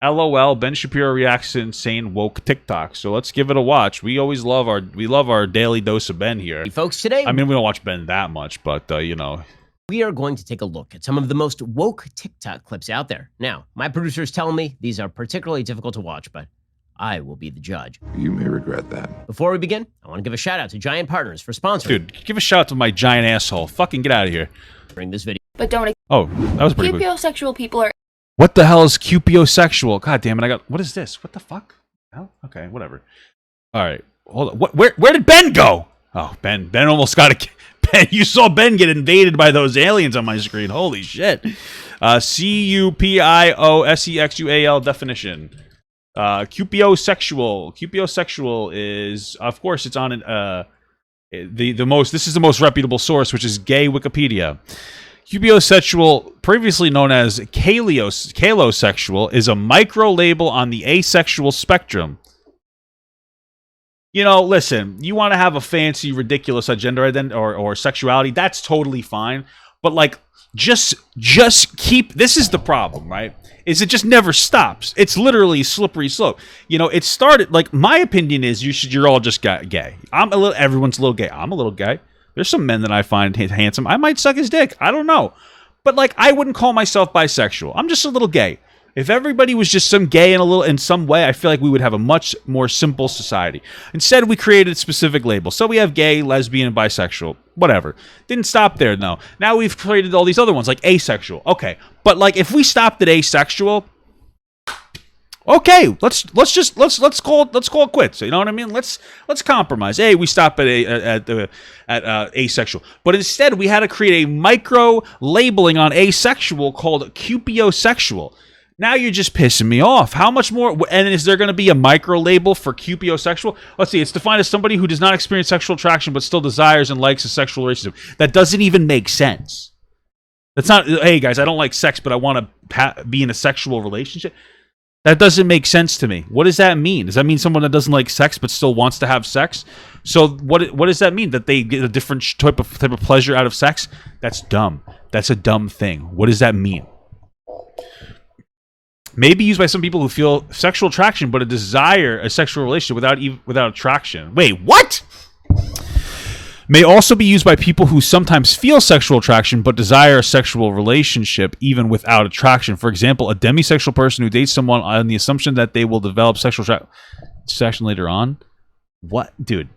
LOL. Ben Shapiro reacts to insane woke TikTok. So let's give it a watch. We always love our daily dose of Ben here. Hey folks, today I mean, we don't watch Ben that much, but you know, we are going to take a look at some of the most woke TikTok clips out there. Now, my producer's telling me these are particularly difficult to watch, but I will be the judge. You may regret that. Before we begin, I want to give a shout out to Giant Partners for sponsoring. Dude, give a shout out to my giant asshole. Fucking get out of here. Bring this video. But don't. Oh, that was pretty quick. Cupiosexual people are. What the hell is cupiosexual? God damn it! What is this? What the fuck? Oh, okay, whatever. All right, hold on. Where did Ben go? Oh, Ben almost got a. Ben, you saw Ben get invaded by those aliens on my screen. Holy shit. Cupiosexual definition. Cupiosexual. Cupiosexual is, of course, it's on this is the most reputable source, which is gay Wikipedia. Cupiosexual, previously known as kalosexual, is a micro label on the asexual spectrum. You know, listen, you want to have a fancy, ridiculous gender identity or sexuality, that's totally fine. But like, just keep, this is the problem, right? Is it just never stops. It's literally a slippery slope. You know, it started, like, my opinion is you're all just gay. Everyone's a little gay. I'm a little gay. There's some men that I find handsome. I might suck his dick. I don't know. But like, I wouldn't call myself bisexual. I'm just a little gay. If everybody was just some gay in some way, I feel like we would have a much more simple society. Instead, we created specific labels. So we have gay, lesbian, and bisexual. Whatever. Didn't stop there, though. Now we've created all these other ones, like asexual. Okay. But like, if we stopped at asexual, okay, let's call it quits. You know what I mean? Let's compromise. Hey, we stop at asexual, but instead we had to create a micro labeling on asexual called cupiosexual. Now you're just pissing me off. How much more? And is there going to be a micro label for cupiosexual? Let's see. It's defined as somebody who does not experience sexual attraction but still desires and likes a sexual relationship. That doesn't even make sense. That's not. Hey guys, I don't like sex, but I want to be in a sexual relationship. That doesn't make sense to me. What does that mean? Does that mean someone that doesn't like sex but still wants to have sex? So what does that mean? That they get a different type of pleasure out of sex? That's dumb. That's a dumb thing. What does that mean? Maybe used by some people who feel sexual attraction but desire a sexual relationship without attraction. Wait, what? May also be used by people who sometimes feel sexual attraction but desire a sexual relationship even without attraction. For example, a demisexual person who dates someone on the assumption that they will develop sexual attraction later on. What? Dude.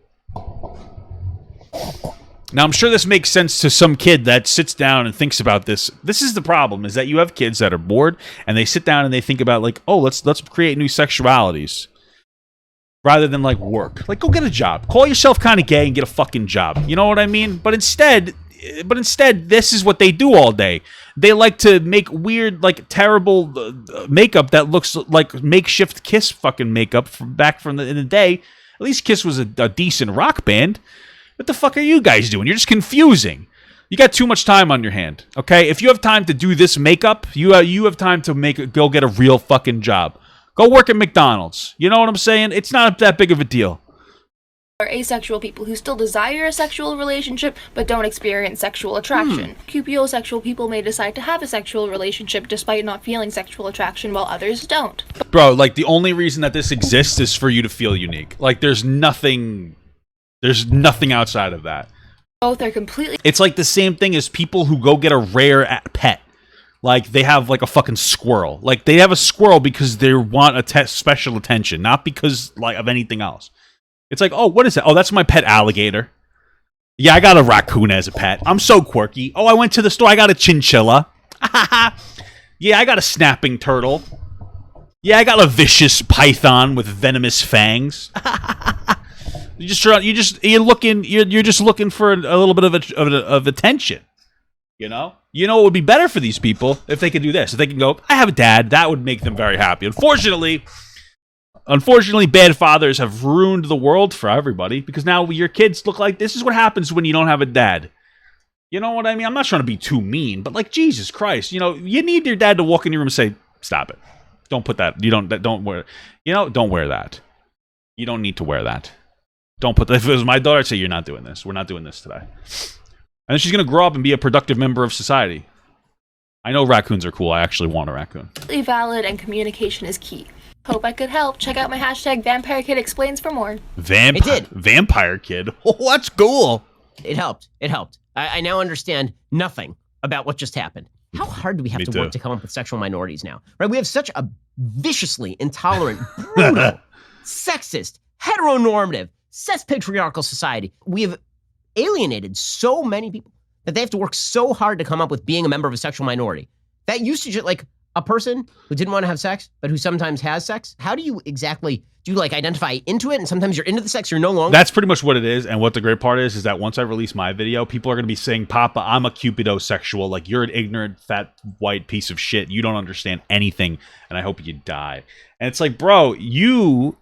Now, I'm sure this makes sense to some kid that sits down and thinks about this. This is the problem, is that you have kids that are bored and they sit down and they think about, like, oh, let's create new sexualities. Rather than, like, work. Like, go get a job. Call yourself kind of gay and get a fucking job. You know what I mean? But instead, this is what they do all day. They like to make weird, like, terrible makeup that looks like makeshift Kiss fucking makeup from back in the day. At least Kiss was a decent rock band. What the fuck are you guys doing? You're just confusing. You got too much time on your hand, okay? If you have time to do this makeup, you have time to go get a real fucking job. Go work at McDonald's. You know what I'm saying? It's not that big of a deal. Are asexual people who still desire a sexual relationship but don't experience sexual attraction. Cupiosexual people may decide to have a sexual relationship despite not feeling sexual attraction while others don't. Bro, like, the only reason that this exists is for you to feel unique. Like, there's nothing outside of that. Both are completely... It's like the same thing as people who go get a rare pet. Like, they have, like, a fucking squirrel. Like, they have a squirrel because they want special attention, not because, like, of anything else. It's like, oh, what is that? Oh, that's my pet alligator. Yeah, I got a raccoon as a pet. I'm so quirky. Oh, I went to the store. I got a chinchilla. Yeah, I got a snapping turtle. Yeah, I got a vicious python with venomous fangs. You're just looking for a little bit of attention. You know what would be better for these people if they could do this. If they can go, I have a dad, that would make them very happy. Unfortunately, bad fathers have ruined the world for everybody because now your kids look like this is what happens when you don't have a dad. You know what I mean? I'm not trying to be too mean, but like, Jesus Christ, you need your dad to walk in your room and say, "Stop it. Don't put that. Don't wear. Don't wear that. You don't need to wear that. Don't put that." If it was my daughter, I'd say, "You're not doing this. We're not doing this today." And then she's going to grow up and be a productive member of society. I know raccoons are cool. I actually want a raccoon. Valid and communication is key. Hope I could help. Check out my hashtag Vampire Kid Explains for more. It did. Vampire Kid? Oh, that's cool. It helped. It helped. I now understand nothing about what just happened. How hard do we have to work to come up with sexual minorities now? Right? We have such a viciously intolerant, brutal, sexist, heteronormative, cis-patriarchal society. We have alienated so many people that they have to work so hard to come up with being a member of a sexual minority. That used to just like a person who didn't want to have sex, but who sometimes has sex. How do you exactly, do you like identify into it? And sometimes you're into the sex, you're no longer? That's pretty much what it is. And what the great part is that once I release my video, people are going to be saying, Papa, I'm a Cupiosexual. Like, you're an ignorant, fat, white piece of shit. You don't understand anything. And I hope you die. And it's like, bro, you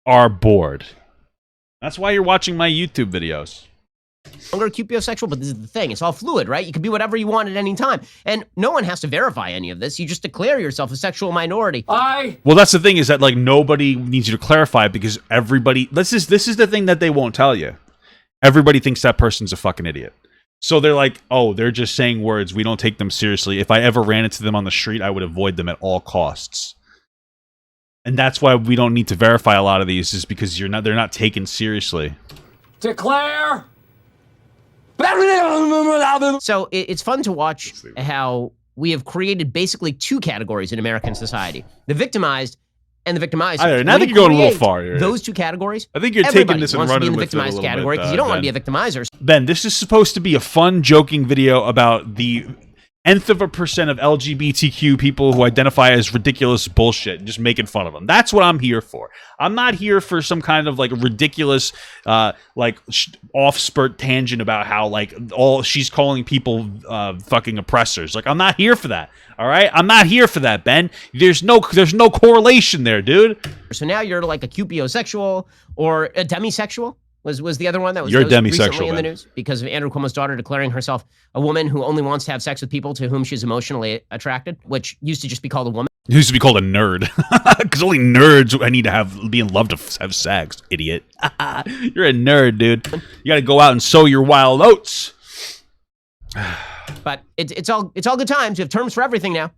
are bored. That's why you're watching my YouTube videos. Longer Cupiosexual, but this is the thing. It's all fluid, right? You can be whatever you want at any time. And no one has to verify any of this. You just declare yourself a sexual minority. Well, that's the thing, is that like nobody needs you to clarify, because everybody, this is the thing that they won't tell you. Everybody thinks that person's a fucking idiot. So they're like, oh, they're just saying words. We don't take them seriously. If I ever ran into them on the street, I would avoid them at all costs. And that's why we don't need to verify a lot of these, is because they're not taken seriously. Declare. So it's fun to watch how we have created basically two categories in American society: the victimized and the victimized. Now I think you're going a little far here. Those two categories. I think you're taking this and wants to be running in the with it a victimized little category bit, because you don't want to Ben. be a victimizer. Ben, this is supposed to be a fun, joking video about the nth of a percent of LGBTQ people who identify as ridiculous bullshit, and just making fun of them. That's what I'm here for. I'm not here for some kind of like ridiculous, off spurt tangent about how like she's calling people fucking oppressors. Like, I'm not here for that. All right, I'm not here for that, Ben. There's no correlation there, dude. So now you're like a Cupiosexual or a demisexual. Was the other one that was, You're that was demisexual, recently in the man. news because of Andrew Cuomo's daughter declaring herself a woman who only wants to have sex with people to whom she's emotionally attracted, which used to just be called a woman. It used to be called a nerd, because only nerds I need to be in love to have sex. Idiot. You're a nerd, dude. You got to go out and sow your wild oats. But it's all good times. We have terms for everything now.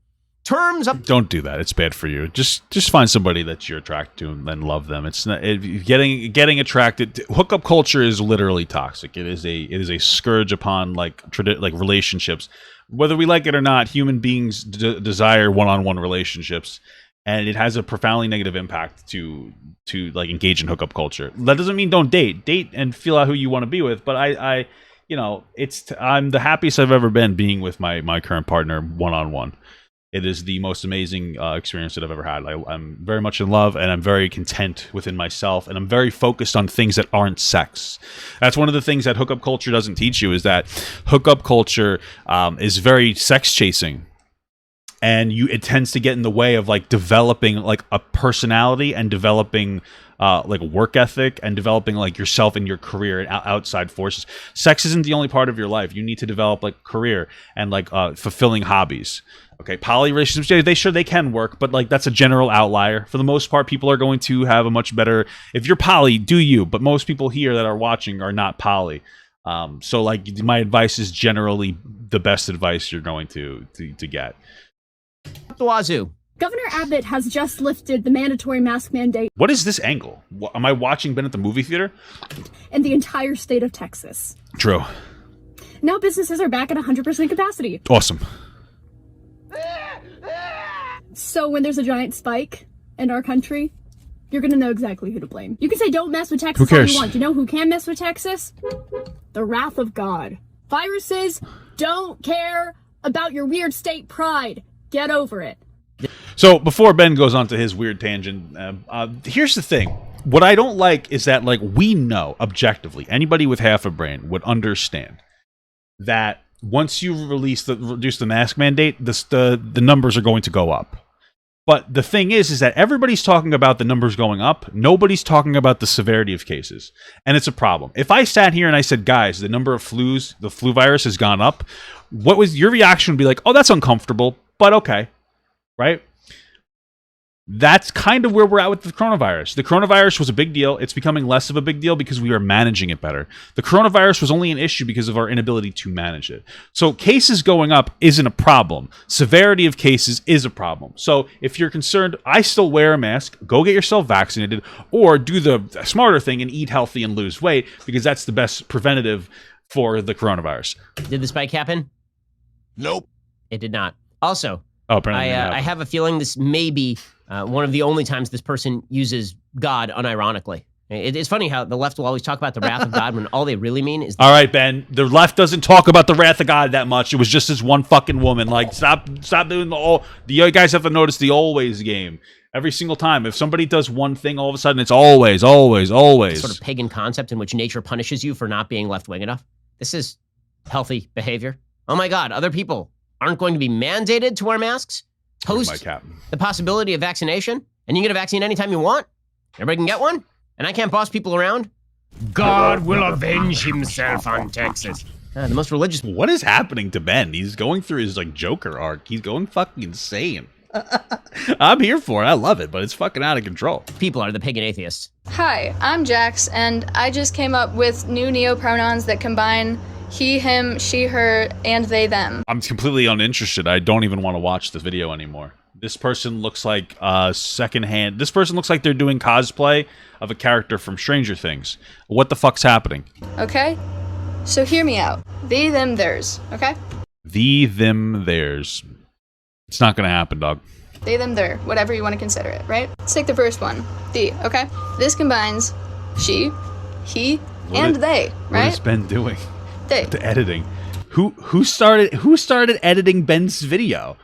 Terms up. Don't do that. It's bad for you. Just find somebody that you're attracted to and then love them. It's not getting attracted. Hookup culture is literally toxic. It is a scourge upon like relationships. Whether we like it or not, human beings desire one-on-one relationships, and it has a profoundly negative impact to like engage in hookup culture. That doesn't mean don't date and feel out who you want to be with. But I'm the happiest I've ever been being with my current partner one-on-one. It is the most amazing experience that I've ever had. I'm very much in love, and I'm very content within myself, and I'm very focused on things that aren't sex. That's one of the things that hookup culture doesn't teach you, is that hookup culture is very sex chasing, and it tends to get in the way of like developing like a personality and developing like work ethic and developing like yourself and your career and outside forces. Sex isn't the only part of your life. You need to develop like career and like fulfilling hobbies. Okay, poly relationships, they can work, but like that's a general outlier. For the most part, people are going to have a much better, if you're poly, do you, but most people here that are watching are not poly. So like my advice is generally the best advice you're going to get. The wazoo. Governor Abbott has just lifted the mandatory mask mandate What is this angle? Am I watching Ben at the movie theater? in the entire state of Texas. True. Now businesses are back at 100% capacity. Awesome. So when there's a giant spike in our country, you're going to know exactly who to blame. You can say don't mess with Texas Who cares? all you want. You know who can mess with Texas? The wrath of God. Viruses don't care about your weird state pride. Get over it. So before Ben goes on to his weird tangent, here's the thing. What I don't like is that like we know objectively, anybody with half a brain would understand that once you reduce the mask mandate, the numbers are going to go up. But the thing is that everybody's talking about the numbers going up. Nobody's talking about the severity of cases. And it's a problem. If I sat here and I said, guys, the number of the flu virus has gone up, what was your reaction would be like, oh, that's uncomfortable, but okay. Right? That's kind of where we're at with the coronavirus. The coronavirus was a big deal. It's becoming less of a big deal because we are managing it better. The coronavirus was only an issue because of our inability to manage it. So cases going up isn't a problem. Severity of cases is a problem. So if you're concerned, I still wear a mask, go get yourself vaccinated, or do the smarter thing and eat healthy and lose weight, because that's the best preventative for the coronavirus. Did the spike happen? Nope. It did not. Also, apparently I have a feeling this may be one of the only times this person uses God unironically. It's funny how the left will always talk about the wrath of God when all they really mean is... All right, Ben. The left doesn't talk about the wrath of God that much. It was just this one fucking woman. Like, stop doing you guys have to notice the always game. Every single time. If somebody does one thing, all of a sudden it's always. Sort of pagan concept in which nature punishes you for not being left-wing enough. This is healthy behavior. Oh my God, other people aren't going to be mandated to wear masks? Post the possibility of vaccination, and you can get a vaccine anytime you want. Everybody can get one, and I can't boss people around. God will avenge himself on Texas. The most religious. What is happening to Ben? He's going through his like Joker arc. He's going fucking insane. I'm here for it. I love it, but it's fucking out of control. People are the pagan atheists. Hi, I'm Jax, and I just came up with new neo-pronouns that combine he, him, she, her, and they, them. I'm completely uninterested. I don't even want to watch the video anymore. This person looks like secondhand. This person looks like they're doing cosplay of a character from Stranger Things. What the fuck's happening? Okay, so hear me out. They, them, theirs, okay? The, them, theirs. It's not gonna happen, dog. They, them, their, whatever you want to consider it, right? Let's take the first one, the, okay? This combines she, he, and they, right? What is Ben doing? They. The editing. Who started editing Ben's video?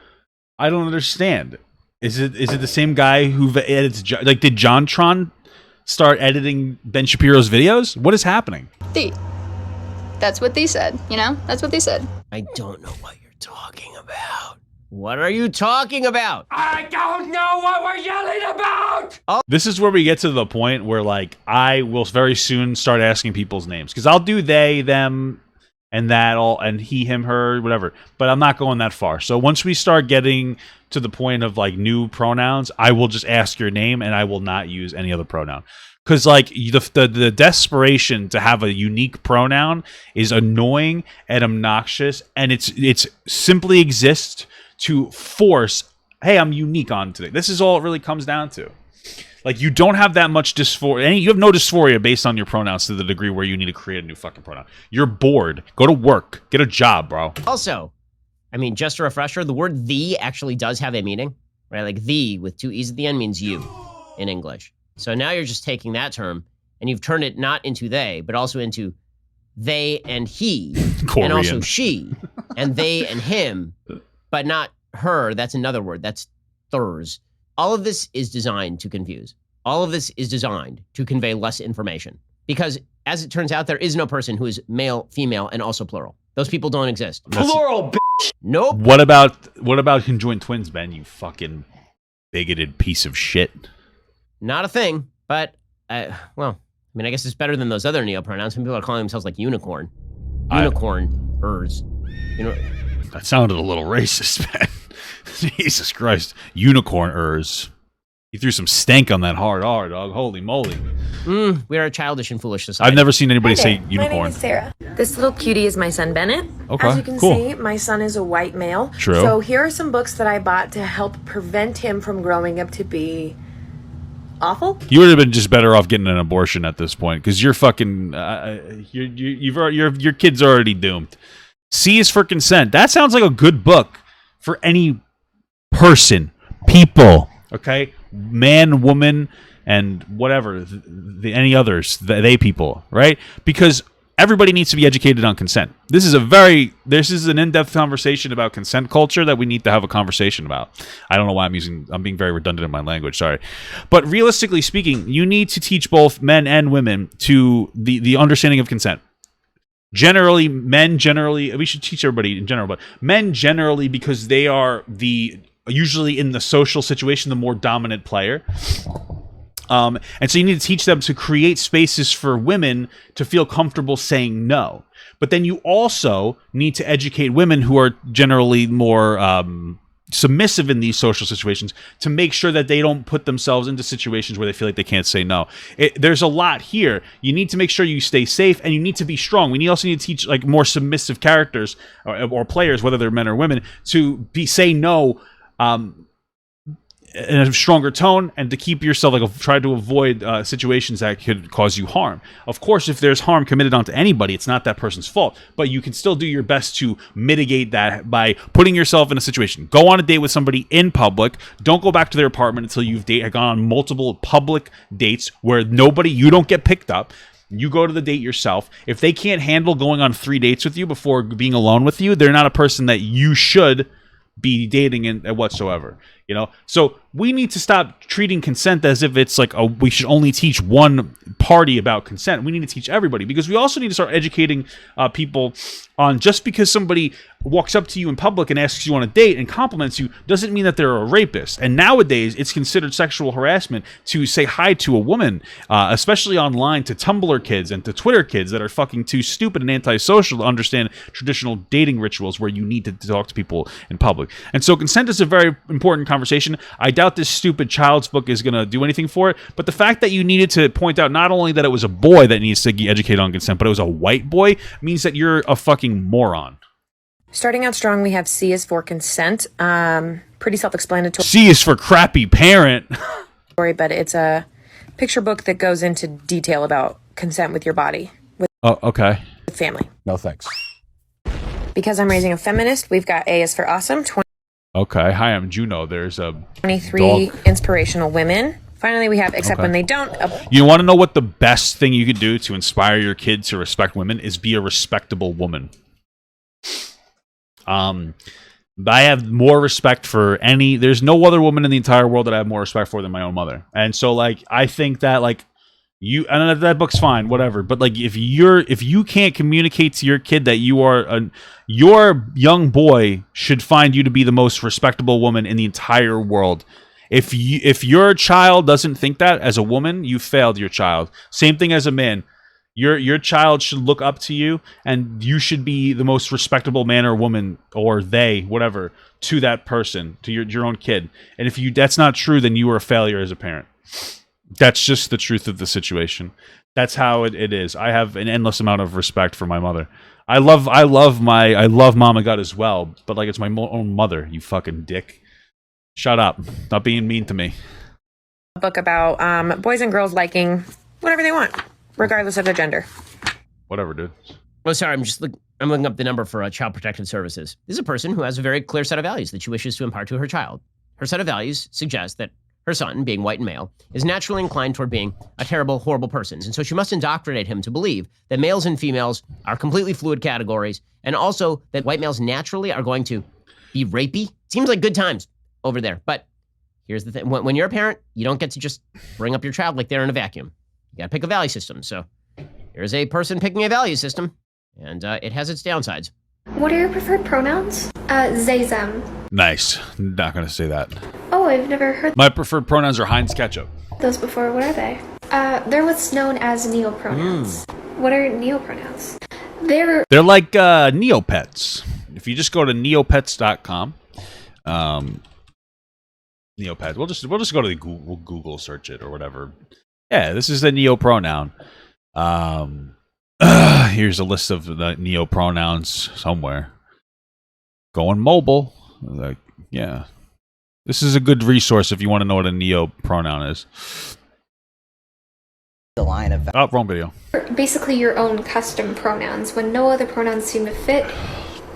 I don't understand. Is it the same guy who edits? Like, did JonTron start editing Ben Shapiro's videos? What is happening? The. That's what they said. You know, that's what they said. I don't know what you're talking about. What are you talking about? I don't know what we're yelling about! This is where we get to the point where, like, I will very soon start asking people's names. Because I'll do they, them, and that all, and he, him, her, whatever. But I'm not going that far. So once we start getting to the point of, like, new pronouns, I will just ask your name, and I will not use any other pronoun. Because, like, the desperation to have a unique pronoun is annoying and obnoxious, and it's simply exists to force, hey, I'm unique on today. This is all it really comes down to. Like, you don't have that much dysphoria. You have no dysphoria based on your pronouns to the degree where you need to create a new fucking pronoun. You're bored. Go to work. Get a job, bro. Also, I mean, just a refresher, the word the actually does have a meaning, right? Like, the with two e's at the end means you in English. So now you're just taking that term and you've turned it not into they, but also into they and he, Korean. and also she, and they and him, but not her. That's another word. That's thers. All of this is designed to confuse. All of this is designed to convey less information. Because, as it turns out, there is no person who is male, female, and also plural. Those people don't exist. Plural, bitch! Nope. What about conjoined twins, Ben? You fucking bigoted piece of shit. Not a thing, but, well, I mean, I guess it's better than those other neopronouns. Some people are calling themselves, like, unicorn. Unicorn-ers. You know, that sounded a little racist, Ben. Jesus Christ. Unicorn-ers. You threw some stank on that hard R, dog. Holy moly. We are a childish and foolish society. I've never seen anybody say unicorn. My name is Sarah. This little cutie is my son, Bennett. Okay, As you can cool. see, my son is a white male. True. So here are some books that I bought to help prevent him from growing up to be awful. You would have been just better off getting an abortion at this point, because you're fucking, your kid's already doomed. C is for consent. That sounds like a good book for any person, people. Okay, man, woman, and whatever, any others, they people, right? Because everybody needs to be educated on consent. This is an in-depth conversation about consent culture that we need to have a conversation about. I don't know why I'm being very redundant in my language, sorry. But realistically speaking, you need to teach both men and women to the understanding of consent. Generally, we should teach everybody in general, but men generally, because they are usually in the social situation, the more dominant player. And so you need to teach them to create spaces for women to feel comfortable saying no. But then you also need to educate women who are generally more submissive in these social situations to make sure that they don't put themselves into situations where they feel like they can't say no. There's a lot here. You need to make sure you stay safe, and you need to be strong. We also need to teach like more submissive characters or players, whether they're men or women, to say no in a stronger tone, and to keep yourself try to avoid situations that could cause you harm. Of course, if there's harm committed onto anybody, it's not that person's fault, but you can still do your best to mitigate that by putting yourself in a situation. Go on a date with somebody in public. Don't go back to their apartment until you've gone on multiple public dates where you don't get picked up. You go to the date yourself. If they can't handle going on 3 dates with you before being alone with you, they're not a person that you should be dating in whatsoever. So we need to stop treating consent as if it's like we should only teach one party about consent. We need to teach everybody, because we also need to start educating people on, just because somebody walks up to you in public and asks you on a date and compliments you doesn't mean that they're a rapist. And nowadays it's considered sexual harassment to say hi to a woman, especially online, to Tumblr kids and to Twitter kids that are fucking too stupid and antisocial to understand traditional dating rituals where you need to talk to people in public. And so consent is a very important conversation. I doubt this stupid child's book is going to do anything for it, but the fact that you needed to point out not only that it was a boy that needs to be educated on consent, but it was a white boy, means that you're a fucking moron. Starting out strong, we have C is for consent. Pretty self-explanatory. C is for crappy parent. But it's a picture book that goes into detail about consent with your body. With Okay. family. No thanks. Because I'm raising a feminist, we've got A is for awesome. Okay. Hi, I'm Juno. There's a 23 dog. Inspirational women. Finally, we have except when they don't. You want to know what the best thing you could do to inspire your kids to respect women is be a respectable woman. I have more respect for there's no other woman in the entire world that I have more respect for than my own mother. And so I think that and that book's fine, whatever. But if you can't communicate to your kid that your young boy should find you to be the most respectable woman in the entire world. If your child doesn't think that as a woman, you failed your child. Same thing as a man. Your child should look up to you, and you should be the most respectable man or woman, or whatever, to that person, to your own kid. And if that's not true, then you are a failure as a parent. That's just the truth of the situation. That's how it is. I have an endless amount of respect for my mother. I love Mama God as well, but it's my own mother. You fucking dick. Shut up. Not being mean to me. A book about boys and girls liking whatever they want, regardless of their gender. Whatever, dude. Oh, sorry. I'm looking up the number for Child Protective Services. This is a person who has a very clear set of values that she wishes to impart to her child. Her set of values suggests that her son, being white and male, is naturally inclined toward being a terrible, horrible person. And so she must indoctrinate him to believe that males and females are completely fluid categories, and also that white males naturally are going to be rapey. Seems like good times over there. But here's the thing. When you're a parent, you don't get to just bring up your child like they're in a vacuum. You got to pick a value system. So here's a person picking a value system, and it has its downsides. What are your preferred pronouns? They, them. Nice. Not going to say that. Oh, I've never heard My preferred pronouns are Heinz ketchup. those before. What are they? They're what's known as neopronouns. What are neopronouns? They're like Neopets. If you just go to neopets.com, Neopets. We'll just go to the Google search it or whatever. Yeah, this is a neopronoun. Here's a list of the neopronouns somewhere. Going mobile. Yeah. This is a good resource if you want to know what a neopronoun is. The line of wrong video. basically your own custom pronouns. When no other pronouns seem to fit,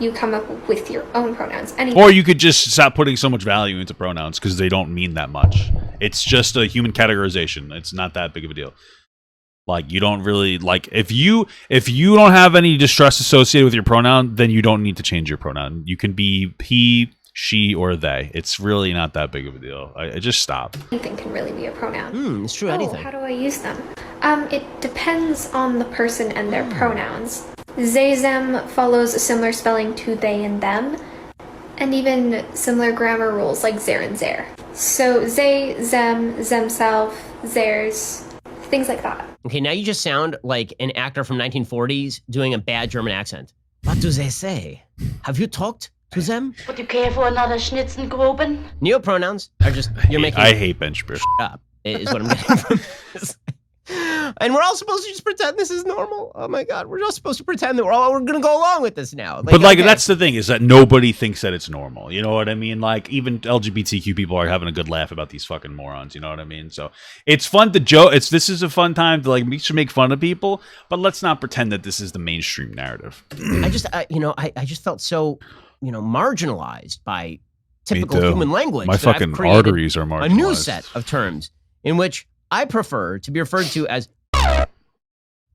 you come up with your own pronouns. Or you could just stop putting so much value into pronouns because they don't mean that much. It's just a human categorization. It's not that big of a deal. You don't really if you don't have any distress associated with your pronoun, then you don't need to change your pronoun. You can be he, she, or they. It's really not that big of a deal. I just stop. Anything can really be a pronoun. It's true, Oh, anything. how do I use them? It depends on the person and their pronouns. They, them follows a similar spelling to they and them, and even similar grammar rules like there and there. So they, them, themself, theirs, things like that. Okay, now you just sound like an actor from 1940s doing a bad German accent. What do they say? Have you talked to them. Would you care for another Schnitzengruben? Neopronouns are just, you're making I hate Ben Shapiro. up, is what I'm getting from this. And we're all supposed to just pretend this is normal. Oh my God, we're all supposed to pretend that we're going to go along with this now. But like, that's the thing, is that nobody thinks that it's normal. You know what I mean? Like, even LGBTQ people are having a good laugh about these fucking morons. You know what I mean? So it's fun to joke. This is a fun time to, like, we should make fun of people, but let's not pretend that this is the mainstream narrative. I just felt so, marginalized by typical human language. My fucking arteries are marginalized. A new set of terms in which I prefer to be referred to as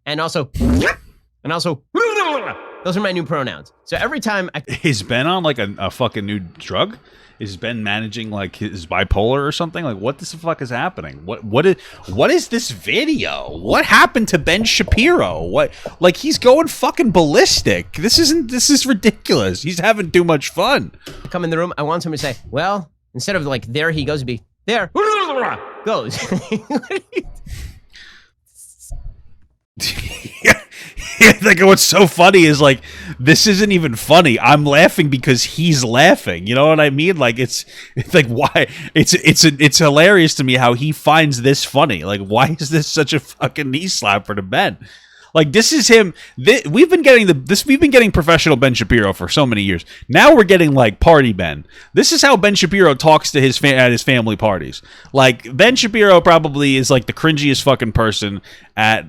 and also those are my new pronouns. So every time Is Ben on like a fucking new drug? Is Ben managing like his bipolar or something? Like, what the fuck is happening? What is this video? What happened to Ben Shapiro? What, like, he's going fucking ballistic. This is ridiculous. He's having too much fun. Come in the room, I want someone to say, well, instead of like there he goes, to be there goes. Like, what's so funny is, like, this isn't even funny. I'm laughing because he's laughing. You know what I mean? Like, it's like, why? It's hilarious to me how he finds this funny. Like, why is this such a fucking knee slapper to Ben? Like, this is him. We've been getting professional Ben Shapiro for so many years. Now we're getting like party Ben. This is how Ben Shapiro talks to at his family parties. Like, Ben Shapiro probably is like the cringiest fucking person at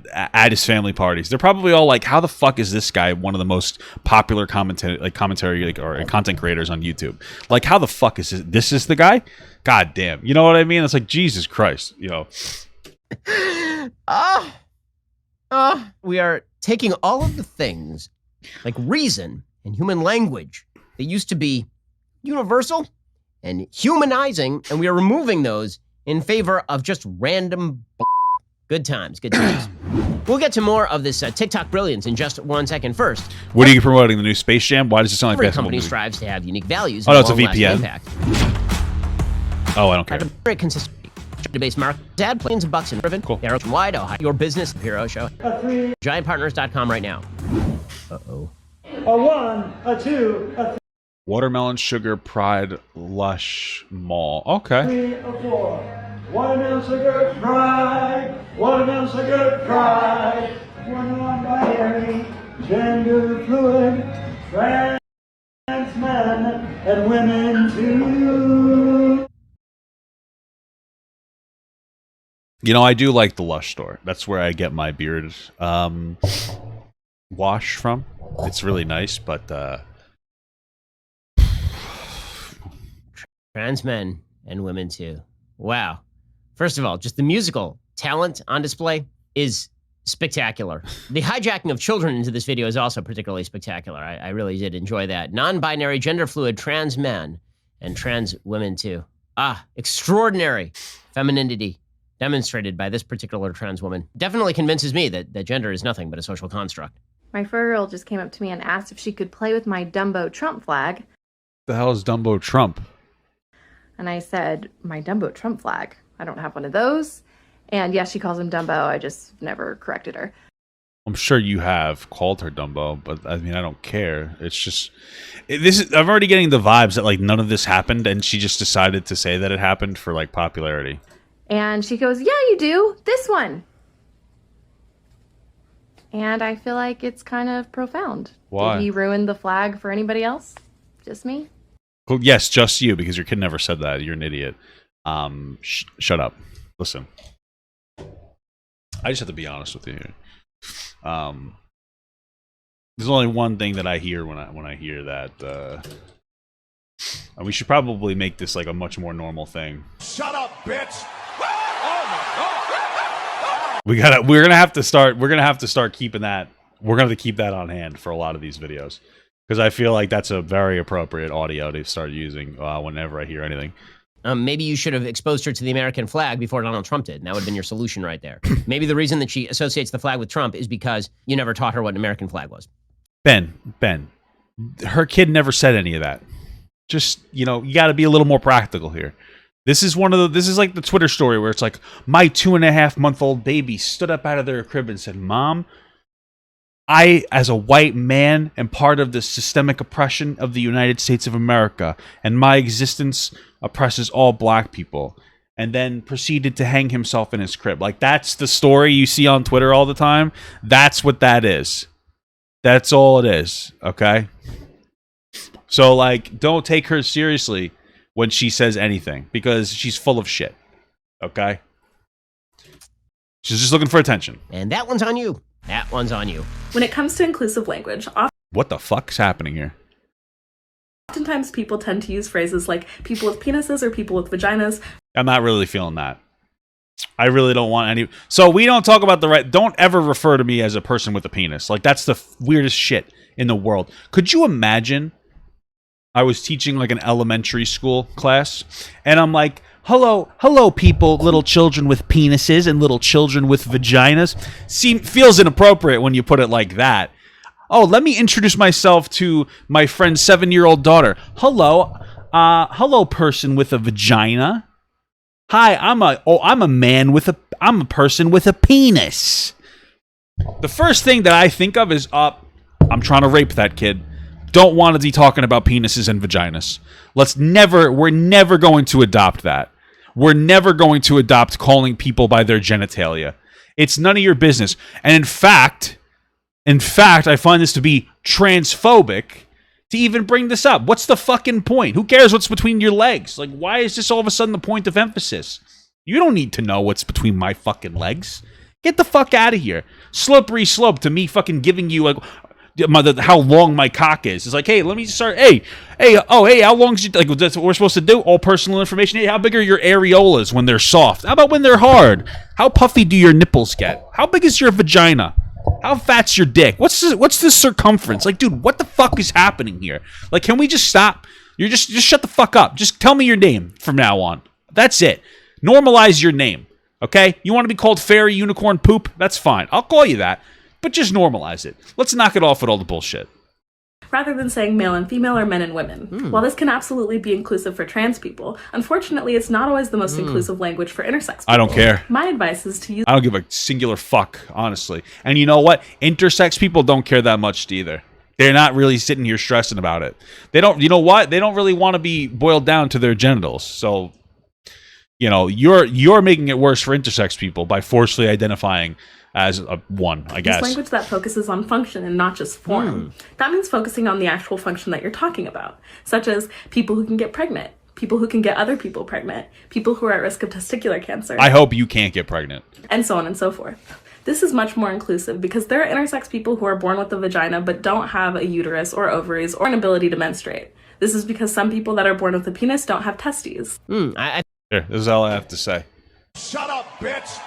his family parties. They're probably all like, how the fuck is this guy one of the most popular commentary or content creators on YouTube? Like, how the fuck is this is the guy? God damn. You know what I mean? It's like, Jesus Christ, We are taking all of the things like reason and human language that used to be universal and humanizing, and we are removing those in favor of just random good times. We'll get to more of this TikTok brilliance in just 1 second. First, what are you promoting? The new Space Jam? Why does it sound like every basketball company movie? strives to have unique values. Oh, and no, it's a long-lasting VPN. Impact. Oh, I don't care. Very consistent. Debase mark. Dad planes and bucks and driven. Cool. Arrow wide. Ohio. Your business hero show. Giantpartners.com right now. Uh-oh. A 1, a 2, a Watermelon Sugar Pride Lush Mall. Okay. 3, a 4. Watermelon sugar pride. Watermelon sugar pride. Non-binary, gender fluid, trans men and women too. I do like the Lush store. That's where I get my beard wash from. It's really nice, but trans men and women too. Wow. First of all, just the musical talent on display is spectacular. The hijacking of children into this video is also particularly spectacular. I really did enjoy that. Non-binary, gender fluid, trans men, and trans women too. Extraordinary femininity demonstrated by this particular trans woman. Definitely convinces me that gender is nothing but a social construct. My fur girl just came up to me and asked if she could play with my Dumbo Trump flag. The hell is Dumbo Trump? And I said, my Dumbo Trump flag. I don't have one of those. And yes, she calls him Dumbo. I just never corrected her. I'm sure you have called her Dumbo, but I mean, I don't care. It's just I'm already getting the vibes that like none of this happened, and she just decided to say that it happened for like popularity. And she goes, yeah, you do. This one. And I feel like it's kind of profound. Why? Did he ruin the flag for anybody else? Just me? Well, yes, just you, because your kid never said that. You're an idiot. Shut up. Listen. I just have to be honest with you here. There's only one thing that I hear when I hear that. And we should probably make this like a much more normal thing. Shut up, bitch! We're gonna have to start keeping that. We're gonna have to keep that on hand for a lot of these videos, because I feel like that's a very appropriate audio to start using whenever I hear anything. Maybe you should have exposed her to the American flag before Donald Trump did, and that would have been your solution right there. Maybe the reason that she associates the flag with Trump is because you never taught her what an American flag was. Ben, her kid never said any of that. Just, you got to be a little more practical here. This is like the Twitter story where it's like, my 2.5-month-old baby stood up out of their crib and said, Mom, I, as a white man, am part of the systemic oppression of the United States of America, and my existence oppresses all black people. And then proceeded to hang himself in his crib. Like, that's the story you see on Twitter all the time. That's what that is. That's all it is, okay? So, like, don't take her seriously when she says anything, because she's full of shit, okay? She's just looking for attention. And that one's on you. That one's on you. When it comes to inclusive language, What the fuck's happening here? oftentimes people tend to use phrases like people with penises or people with vaginas. I'm not really feeling that. I really don't want any... So we don't talk about the right... Don't ever refer to me as a person with a penis. Like, that's the weirdest shit in the world. Could you imagine I was teaching, like, an elementary school class, and I'm like, hello, people, little children with penises and little children with vaginas. Feels inappropriate when you put it like that. Oh, let me introduce myself to my friend's 7-year-old daughter. Hello, person with a vagina. Hi, I'm a person with a penis. The first thing that I think of is, I'm trying to rape that kid. Don't want to be talking about penises and vaginas. We're never going to adopt that. We're never going to adopt calling people by their genitalia. It's none of your business. And in fact, I find this to be transphobic to even bring this up. What's the fucking point? Who cares what's between your legs? Like, why is this all of a sudden the point of emphasis? You don't need to know what's between my fucking legs. Get the fuck out of here. Slippery slope to me fucking giving you how long my cock is. It's like, hey, let me start. Hey, how long is like? That's what we're supposed to do. All personal information. Hey, how big are your areolas when they're soft? How about when they're hard? How puffy do your nipples get? How big is your vagina? How fat's your dick? What's the circumference? Like, dude, what the fuck is happening here? Like, can we just stop? You're just shut the fuck up. Just tell me your name from now on. That's it. Normalize your name. Okay? You want to be called fairy, unicorn, poop? That's fine. I'll call you that. But just normalize it. Let's knock it off with all the bullshit. Rather than saying male and female or men and women. While this can absolutely be inclusive for trans people, unfortunately, it's not always the most inclusive language for intersex people. I don't care. My advice is to use... I don't give a singular fuck, honestly. And you know what? Intersex people don't care that much either. They're not really sitting here stressing about it. They don't, you know what? They don't really want to be boiled down to their genitals. So, you know, you're making it worse for intersex people by forcefully identifying as one, I guess. Use language that focuses on function and not just form. That means focusing on the actual function that you're talking about, such as people who can get pregnant, people who can get other people pregnant, people who are at risk of testicular cancer. I hope you can't get pregnant. And so on and so forth. This is much more inclusive because there are intersex people who are born with a vagina but don't have a uterus or ovaries or an ability to menstruate. This is because some people that are born with a penis don't have testes. Here, this is all I have to say. Shut up, bitch!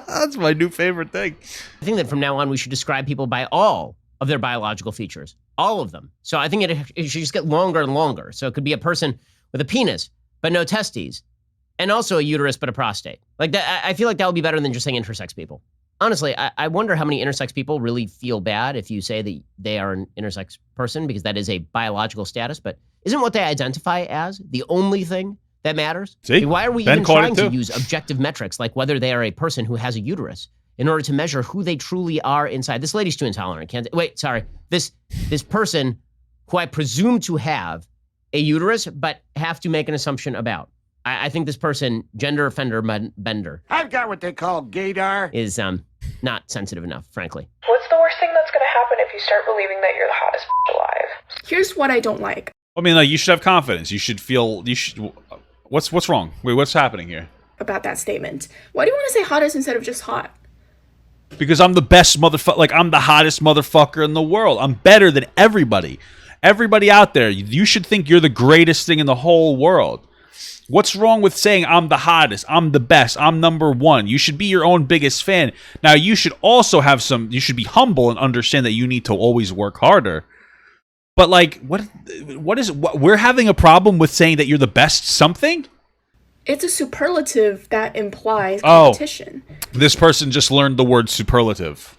That's my new favorite thing. I think that from now on, we should describe people by all of their biological features. All of them. So I think it should just get longer and longer. So it could be a person with a penis, but no testes, and also a uterus, but a prostate. Like that, I feel like that would be better than just saying intersex people. Honestly, I wonder how many intersex people really feel bad if you say that they are an intersex person, because that is a biological status, but isn't what they identify as the only thing that matters? See? Why are we Ben even caught trying it to too. use objective metrics like whether they are a person who has a uterus in order to measure who they truly are inside? This lady's too intolerant. This person who I presume to have a uterus but have to make an assumption about. I think this person, gender offender bender, I've got what they call gaydar. is not sensitive enough, frankly. What's the worst thing that's gonna happen if you start believing that you're the hottest alive? Here's what I don't like. I mean, like, you should have confidence. You should feel. What's wrong? Wait, what's happening here? About that statement. Why do you want to say hottest instead of just hot? Because I'm the best motherfucker. Like, I'm the hottest motherfucker in the world. I'm better than everybody. Everybody out there, you should think you're the greatest thing in the whole world. What's wrong with saying I'm the hottest, I'm the best, I'm number one? You should be your own biggest fan. Now, you should also have you should be humble and understand that you need to always work harder. But, like, what we're having a problem with saying that you're the best something? It's a superlative that implies competition. Oh, this person just learned the word superlative,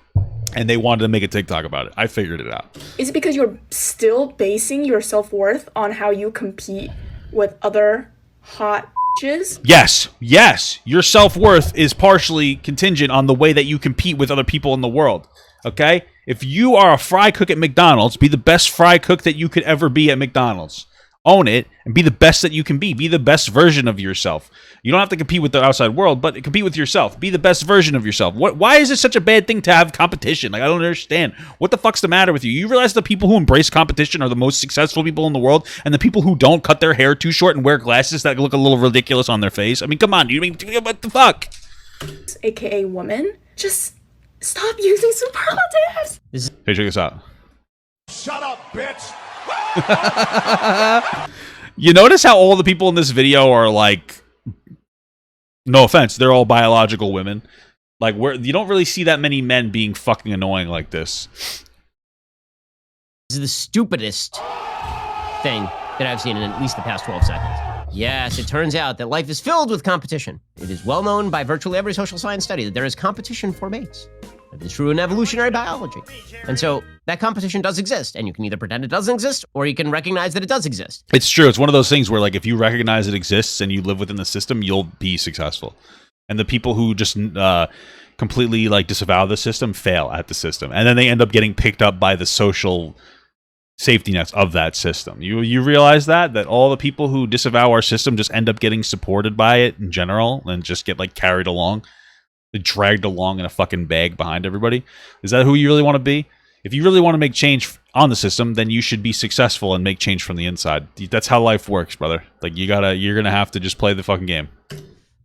and they wanted to make a TikTok about it. I figured it out. Is it because you're still basing your self-worth on how you compete with other hot Yes, yes. Your self-worth is partially contingent on the way that you compete with other people in the world. Okay? If you are a fry cook at McDonald's, be the best fry cook that you could ever be at McDonald's. Own it and be the best that you can be. Be the best version of yourself. You don't have to compete with the outside world, but compete with yourself. Be the best version of yourself. Why is it such a bad thing to have competition? Like, I don't understand. What the fuck's the matter with you? You realize the people who embrace competition are the most successful people in the world, and the people who don't cut their hair too short and wear glasses that look a little ridiculous on their face? I mean, come on. What the fuck? AKA woman. Just stop using superlatives. Hey, check this out. Shut up, bitch. You notice how all the people in this video are like, no offense, they're all biological women. Like, you don't really see that many men being fucking annoying like this. This is the stupidest thing that I've seen in at least the past 12 seconds. Yes, it turns out that life is filled with competition. It is well known by virtually every social science study that there is competition for mates. That is true in evolutionary biology. And so that competition does exist, and you can either pretend it doesn't exist, or you can recognize that it does exist. It's true. It's one of those things where, like, if you recognize it exists and you live within the system, you'll be successful. And the people who just completely, like, disavow the system fail at the system. And then they end up getting picked up by the social safety nets of that system. You realize that all the people who disavow our system just end up getting supported by it in general and just get, like, carried along. Dragged along in a fucking bag behind everybody. Is that who you really want to be? If you really want to make change on the system, then you should be successful and make change from the inside. That's how life works, brother. Like, you're gonna have to just play the fucking game.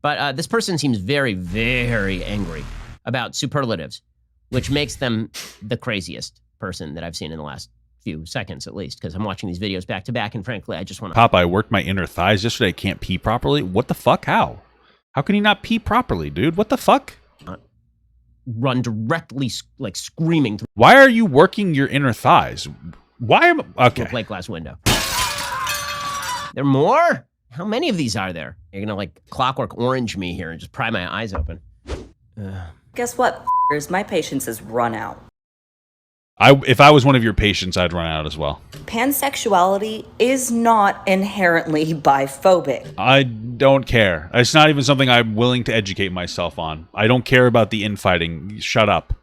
But this person seems very, very angry about superlatives, which makes them the craziest person that I've seen in the last few seconds, at least, because I'm watching these videos back to back, and frankly, I just want to... Pop, I worked my inner thighs yesterday. I can't pee properly. What the fuck? How? How can you not pee properly, dude? What the fuck? Run directly, like, screaming through. Why are you working your inner thighs? Why am okay? A plate glass window. There more? How many of these are there? You're gonna, like, Clockwork Orange me here and just pry my eyes open. Guess what, my patience has run out. If I was one of your patients, I'd run out as well. Pansexuality is not inherently biphobic. I don't care. It's not even something I'm willing to educate myself on. I don't care about the infighting. Shut up.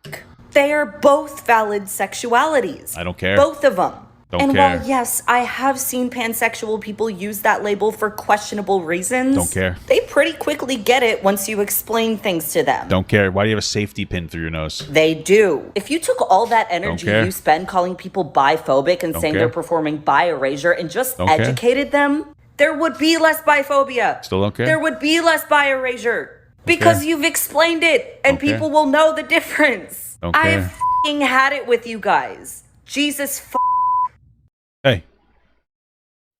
They are both valid sexualities. I don't care. Both of them. Don't care. While, yes, I have seen pansexual people use that label for questionable reasons. Don't care. They pretty quickly get it once you explain things to them. Don't care. Why do you have a safety pin through your nose? They do. If you took all that energy you spend calling people biphobic and saying they're performing bi erasure and just educated them, there would be less biphobia. Still don't care? There would be less bi erasure. Because you've explained it and people will know the difference. I have f***ing had it with you guys. Jesus f***. Hey.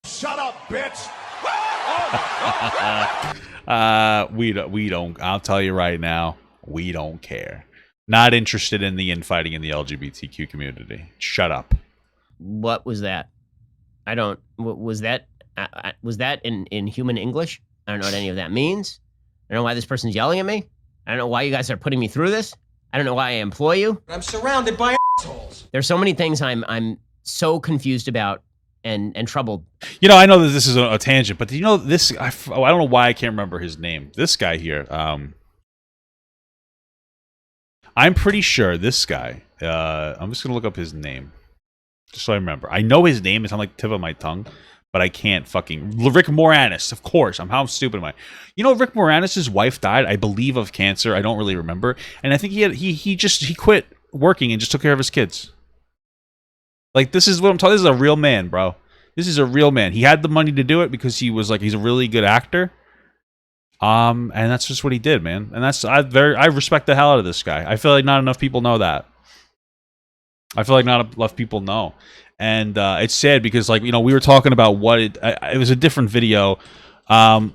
Shut up, bitch. We don't. I'll tell you right now, we don't care. Not interested in the infighting in the LGBTQ community. Shut up. What was that? I don't. Was that in human English? I don't know what any of that means. I don't know why this person's yelling at me. I don't know why you guys are putting me through this. I don't know why I employ you. I'm surrounded by assholes. There's so many things I'm so confused about and troubled. You know, I know that this is a tangent, but you know this. I don't know why I can't remember his name. This guy here. I'm pretty sure this guy. I'm just gonna look up his name, just so I remember. I know his name. It's on like the tip of my tongue, but I can't fucking. Rick Moranis, of course. How stupid am I? You know, Rick Moranis' wife died, I believe, of cancer. I don't really remember, and I think he quit working and just took care of his kids. Like, this is what I'm talking. This is a real man, bro. This is a real man. He had the money to do it because he's a really good actor. And that's just what he did, man. And I respect the hell out of this guy. I feel like not enough people know that. I feel like not enough people know. And it's sad because, like, you know, we were talking about what it was a different video. About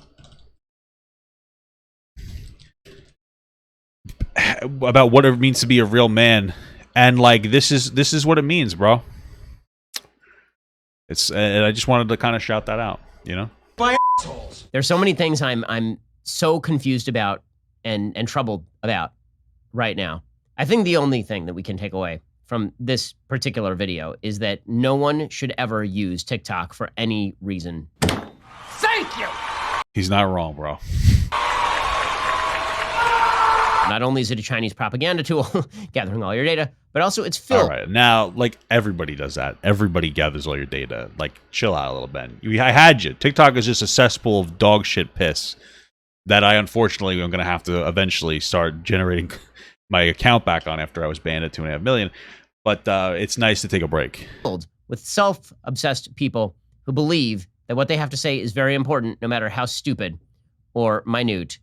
what it means to be a real man. And, like, this is what it means, bro. And I just wanted to kind of shout that out, you know? By assholes. There's so many things I'm so confused about and troubled about right now. I think the only thing that we can take away from this particular video is that no one should ever use TikTok for any reason. Thank you. He's not wrong, bro. Not only is it a Chinese propaganda tool, gathering all your data, but also it's filled. All right, now, like, everybody does that. Everybody gathers all your data. Like, chill out a little bit. I had you. TikTok is just a cesspool of dog shit piss that I, unfortunately, am going to have to eventually start generating my account back on after I was banned at 2.5 million. But it's nice to take a break. With self-obsessed people who believe that what they have to say is very important, no matter how stupid or minute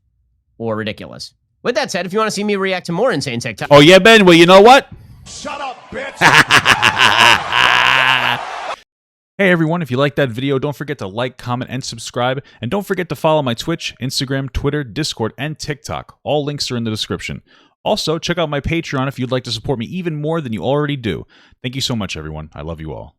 or ridiculous. With that said, if you want to see me react to more insane TikTok... Oh, yeah, Ben? Well, you know what? Shut up, bitch! Hey, everyone. If you liked that video, don't forget to like, comment, and subscribe. And don't forget to follow my Twitch, Instagram, Twitter, Discord, and TikTok. All links are in the description. Also, check out my Patreon if you'd like to support me even more than you already do. Thank you so much, everyone. I love you all.